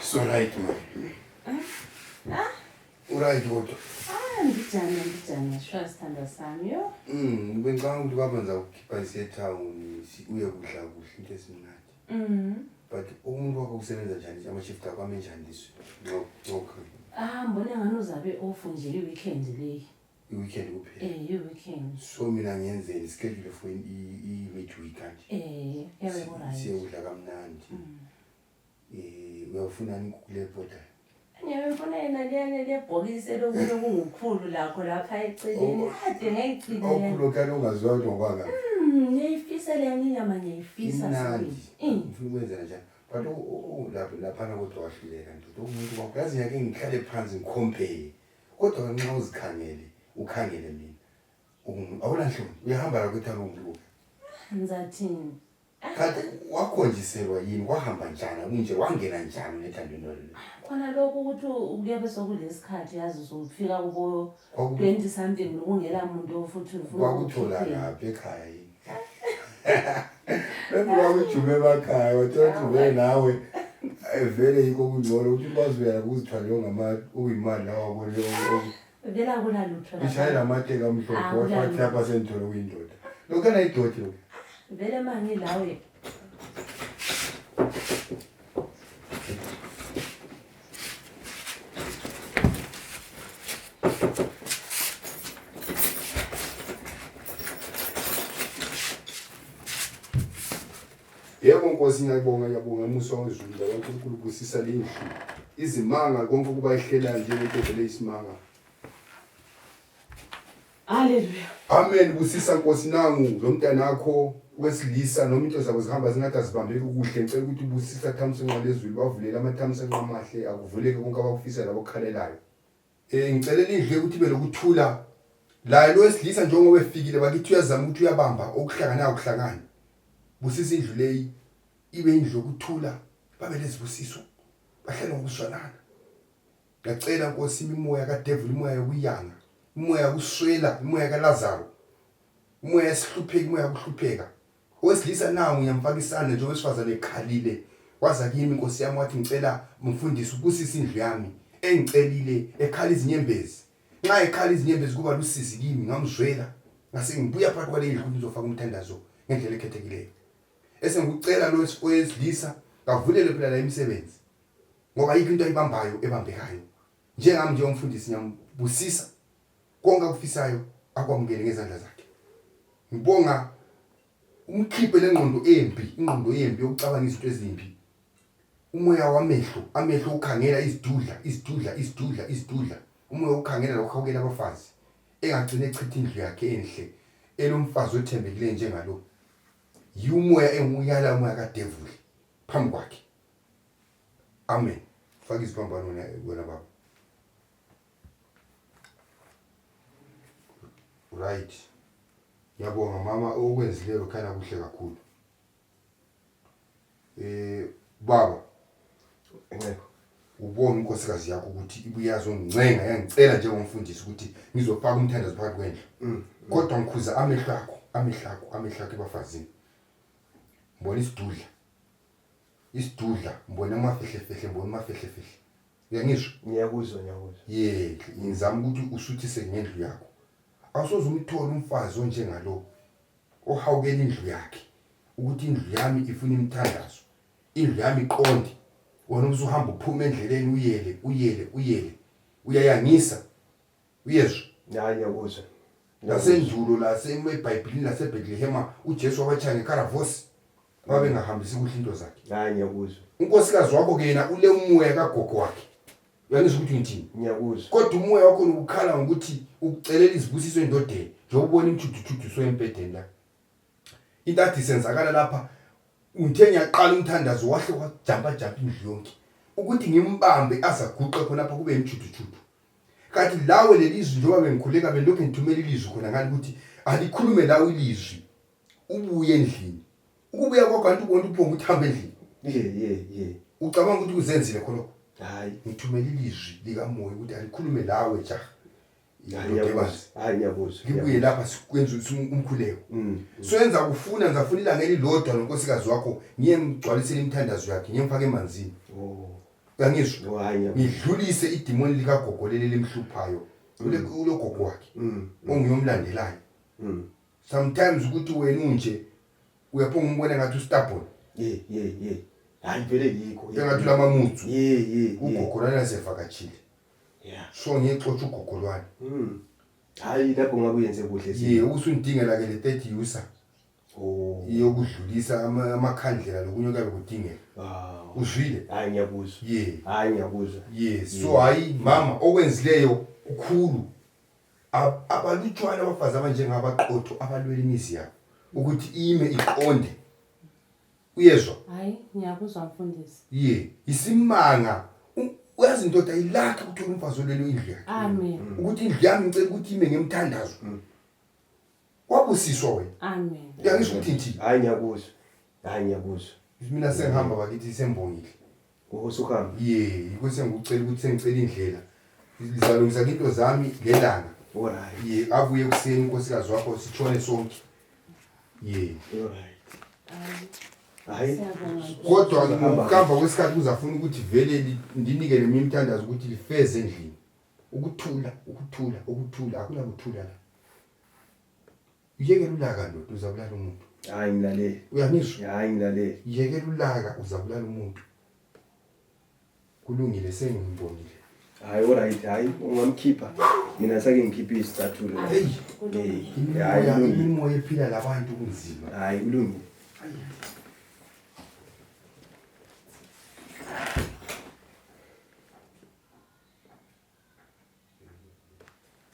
So right man. Right kodwa. Ngijana sure sithanda sami yo. Ngicabanga ukuthi kwabanza ukukhipha isetown uye kudla kuhle into esimnandi. But umuntu wakho usebenza njani ama-shift akho amenjani liswe? Okay. Mbona ngani uzabe off nje i-weekend le. I-weekend kuphela. I-weekend. So mina ngiyenzeni schedule for i-midweek kanje. Yabona. Siyokudla kamnandi. Uyafunani kule border? Ngiyabona yena lebhokisi lokunye kungukhulu lakho lapha eceleni. Kade ngayicina. Okulo kana ungaziwa ukuthi ngokwanga. Ngiyifisa le nyama ngiyifisa sabi. Ufuna ukwenza njani? But lapha kodwa wahluleka nje. Umuntu wakwazi yake ngihlale phansi ngicompare. Kodwa nxa uzikhangele, ukhangele mina. Awula nhloni, uyahamba la kwethala umuntu. Ngizathini? Kanti wakhonjiselwa yini wahamba njani kunje wangena njani nethandweni lolu? Khona lokho ukuthi ukuyabe sokulesikhathi yazi uzofika kubo 20 something nokungela umuntu futhi ufuna ukuthola lapha ekhaya yini. Bekuba ujume emakhaya wathatha ube nawe vele yiko kungcono ukuthi bazuyela ukuzithwala ngama uyimali lawa wabona vela kuna lutho la. Ishayela amateka amhlophe wathi lapha sentolo kuyindoda. Lokho kana idoti lo. Vele manje lawe yebo Nkosi ngiyabonga umuso wezulu uNkulunkulu kusisa lendlu izimanga konke kuba ihlela nje into le isimanga. Haleluya. Amen busisa Nkosi nangu lo mntana wakho wesilisa noma into zabo zihamba zingathi azibambeki kuhle ngicela ukuthi busisa thamse nqalezulu bavulela amathamse nqamahle akuvuleke konke abakufisa labo kukhalelayo. Ngicelela indlu ukuthi ibe lokuthula la lo wesilisa njengoba efikile bakithi uyazama ukuthi uyabamba okuhlangana ukuhlangana. Busisa indlu leyi ibe indlu yokuthula babe lezibusiso bahlale ngokuswanana. Ngiyacela Nkosi imimoya kaDevil imoya yokuyanga imoya kuswela imoya kaLazaro imoya esihlupheki imoya kuhlupheka owesilisa nawo ngiyamfakisana nje owesifazane ekhalile waza kimi Nkosi yami wathi ngicela mfundisi ukusisa indlu yami engicelile ekhala izinyembezi nxa ekhala izinyembezi kuba lusisi kimi ngamzwela ngase ngibuya phakathi kwale indlu ukuthi ngizofaka umthandazo ngendlela ekhethekileyo esengikucela lo wesilisa kavulele phela la imisebenzi ngoba yikho into ayibambayo ebambekayo njengami nje umfundisi ngiyambusisa konke akufisayo akwamukele ngezandla zakhe. Ngibonga umkhiphe lengqondo embi ingqondo yembi yokucabanga izinto ezimbi umoya wamehlo amehlo ukhangela isidudla umoya ukhangela lokhawukela abafazi engagcine echitha indlu yakhe enhle elomfazi othembekile njengalo yumoya enguyala umoya kaDevil phambi kwakhe. Amen. Faka iziphambano wena baba. Right. Ngiyabonga mama okwenzilelo khana kuhle kakhulu. Baba. Ngeke. Ubona unkosikazi yakho ukuthi ibuyazo ngcenga yangicela njengomfundisi ukuthi ngizofaka umthandazo phakathi kwendlu. Kodwa ngikhuza amehlo akho ebafazini. Mbona isidudla mbona amafehlefehle mbona amafehlefehle. Uyangizwa? Ngiyakuzwa. Ngizama ukuthi usuthise ngendlu yakho. Awusoze umthola umfazi onjengalo ohawukela indlu yakhe ukuthi indlu yami ifuna imthandazo indlu yami iqonde wena usuhamba uphuma endleleni uyele uyayangisa uyezwa. Ngiyakuzwa. Lasendulo laseBhayibhelini laseBethlehem uJesu wabachanga eKaravosi babe ngahambisi kuhle into zakhe. Ngiyakuzwa. Unkosikazi wakho ke yena ule umoya kagogo wakhe. Uyangizwa ukuthi ngithini? Ngiyakuzwa. Kodwa umoya wakho ukukhala ngokuthi ukucelela izibusiso endodeni njengoba ubona imthuthu so empedeni la. Intathi senzakala lapha uthe ngiyaqala umthandazo wahle wajampa indlu yonke ukuthi ngimbambe azaguqa khona lapha kube imthuthu. Kanti lawe lelizwi njengoba bengikhuleka belokho ngithumela ilizwi khona ngani ukuthi alikhulume lawe ilizwi ubuye endlini. Ukubuya kwakho kanti ubona uphonga uthamba endlini. Ucabanga ukuthi uzenzile khona. Hayi ngithumela ilizwi likamoya ukuthi alikhulume lawe jaha. Ngiyakuzwa. Libuye lapha sikwenza umkhuleko. Soyenza kufuna ngizafuna ilanga elilodwa nonkosikazi wakho ngiyemgcwalisela imthandazo yakhe ngiyemfaka emanzini. uyangizwa hayi ngidlulise idemoni likagogo leli limhluphayo ulo gogo wakhe ongiyomlandelayo sometimes ukuthi wena unje uyaphonga umbone ngathi stubborn hayi vele yikho engathi lamamutsu ugogo ugogo lana sevakatshile so ngiyexoxa ugogo lwani hayi lapho ngakuyenze kuhle usundingela ke le 30 user yokudlulisa amakhandlela lokunye kabe kudingeka uzwile hayi ngiyakuzwa hayi ngiyakuzwa so hayi mama okwenzileyo kukhulu abalutshwana abafazi abanjengabaqotho abalwela imizi yabo ukuthi ime iqonde uyezwa hayi ngiyakuzwa mfundisi isimanga uyazi indoda ayilakha ukuthola umfazi olelo indlu yakhe amen ukuthi indlu yami ngicela ukuthi ime ngemthandazo wabusiswa wena amen uyangisho ukuthi nthi hayi ngiyakuzwa mina sengihamba bakithi sembongile usuhamba yikho ngicela ukuthi sengicela indlela ngizalungisa into zami ngelanga alright avuye kuseni inkosikazi wakho sitshone sonke alright hayi kodwa ukuhamba kwesikhathi kuzafuna ukuthi vele ndinikele mina imthandazo ukuthi lifeze endlini ukuthula akuna kuthula la yekela ulaka ndoda uzabulala umuntu hayi ngilalela uyangizwa hayi ngilalela yekela ulaka uzabulala umuntu kulungile sengimbonile hayi alright hayi ungamkhipha mina sake ngikhiphe isicathulo hey imoya ephila labantu kunzima hayi kulungile